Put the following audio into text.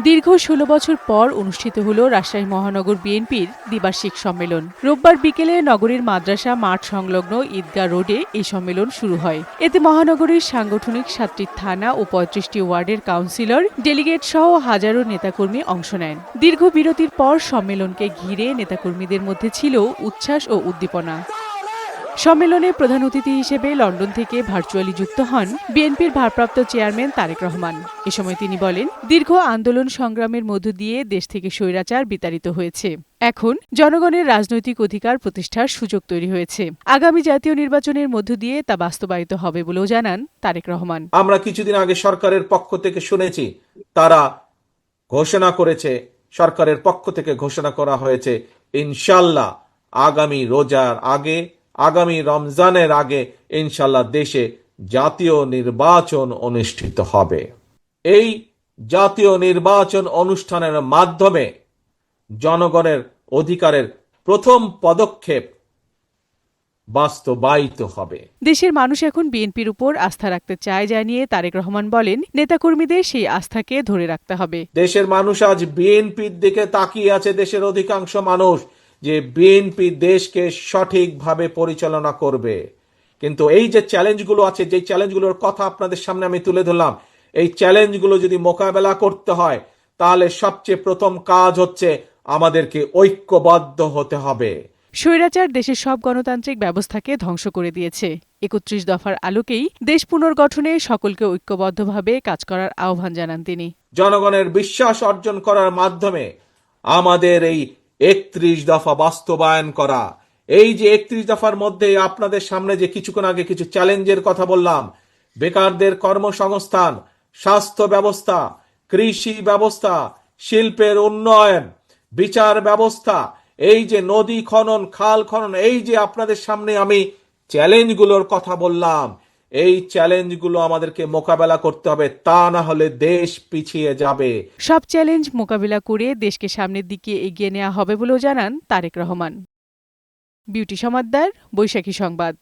দীর্ঘ ১৬ বছর পর অনুষ্ঠিত হল রাজশাহী মহানগর বিএনপির দ্বিবার্ষিক সম্মেলন। রোববার বিকেলে নগরীর মাদ্রাসা মাঠ সংলগ্ন ঈদগাহ রোডে এই সম্মেলন শুরু হয়। এতে মহানগরীর সাংগঠনিক ৭টি থানা ও ৩৫টি ওয়ার্ডের কাউন্সিলর, ডেলিগেট সহ হাজারো নেতাকর্মী অংশ নেন। দীর্ঘ বিরতির পর সম্মেলনকে ঘিরে নেতাকর্মীদের মধ্যে ছিল উচ্ছ্বাস ও উদ্দীপনা। সম্মেলনে প্রধান অতিথি হিসেবে লন্ডন থেকে ভার্চুয়ালি যুক্ত হন বিএনপির ভারপ্রাপ্ত চেয়ারম্যান তারেক রহমান। এ সময় তিনি বলেন, দীর্ঘ আন্দোলন সংগ্রামের মধ্য দিয়ে দেশ থেকে স্বৈরাচার বিতাড়িত হয়েছে। এখন জনগণের রাজনৈতিক অধিকার প্রতিষ্ঠার সুযোগ তৈরি হয়েছে। আগামী জাতীয় নির্বাচনের মধ্য দিয়ে তা বাস্তবায়িত হবে বলেও জানান তারেক রহমান। আমরা কিছুদিন আগে সরকারের পক্ষ থেকে শুনেছি, তারা ঘোষণা করেছে, সরকারের পক্ষ থেকে ঘোষণা করা হয়েছে ইনশাল্লাহ আগামী রোজার আগে, আগামী রমজানের আগে ইনশাল্লাহ দেশে জাতীয় নির্বাচন অনুষ্ঠিত হবে। এই জাতীয় নির্বাচন অনুষ্ঠানের মাধ্যমে জনগণের অধিকারের প্রথম পদক্ষেপ বাস্তবায়িত হবে। দেশের মানুষ এখন বিএনপির উপর আস্থা রাখতে চায় জানিয়ে তারেক রহমান বলেন, নেতাকর্মীদের সেই আস্থাকে ধরে রাখতে হবে। দেশের মানুষ আজ বিএনপির দিকে তাকিয়ে আছে, দেশের অধিকাংশ মানুষ, যে বিএনপি দেশকে সঠিকভাবে পরিচালনা করবে। কিন্তু এই যে চ্যালেঞ্জগুলো আছে, যে চ্যালেঞ্জগুলোর কথা আপনাদের সামনে আমি তুলে ধরলাম, এই চ্যালেঞ্জগুলো যদি মোকাবেলা করতে হয়, তাহলে সবচেয়ে প্রথম কাজ হচ্ছে আমাদেরকে ঐক্যবদ্ধ হতে হবে। স্বৈরাচার দেশের সব গণতান্ত্রিক ব্যবস্থাকে ধ্বংস করে দিয়েছে। ৩১ দফার আলোকেই দেশ পুনর্গঠনে সকলকে ঐক্যবদ্ধভাবে কাজ করার আহ্বান জানান তিনি। জনগণের বিশ্বাস অর্জন করার মাধ্যমে আমাদের এই ৩১ দফা বাস্তবায়ন করা। এই যে ৩১ দফার মধ্যে আপনাদের সামনে যে কিছুক্ষণ আগে কিছু চ্যালেঞ্জের কথা বললাম, বেকারদের কর্মসংস্থান, স্বাস্থ্য ব্যবস্থা, কৃষি ব্যবস্থা, শিল্পের উন্নয়ন, বিচার ব্যবস্থা, এই যে নদী খনন, খাল খনন, এই যে আপনাদের সামনে আমি চ্যালেঞ্জগুলোর কথা বললাম, এই চ্যালেঞ্জগুলো আমাদেরকে মোকাবেলা করতে হবে, তা না হলে দেশ পিছিয়ে যাবে। সব চ্যালেঞ্জ মোকাবিলা করে দেশকে সামনের দিকে এগিয়ে নেওয়া হবে বলেও জানান তারেক রহমান। বিউটি সমাদ্দার, বৈশাখী সংবাদ।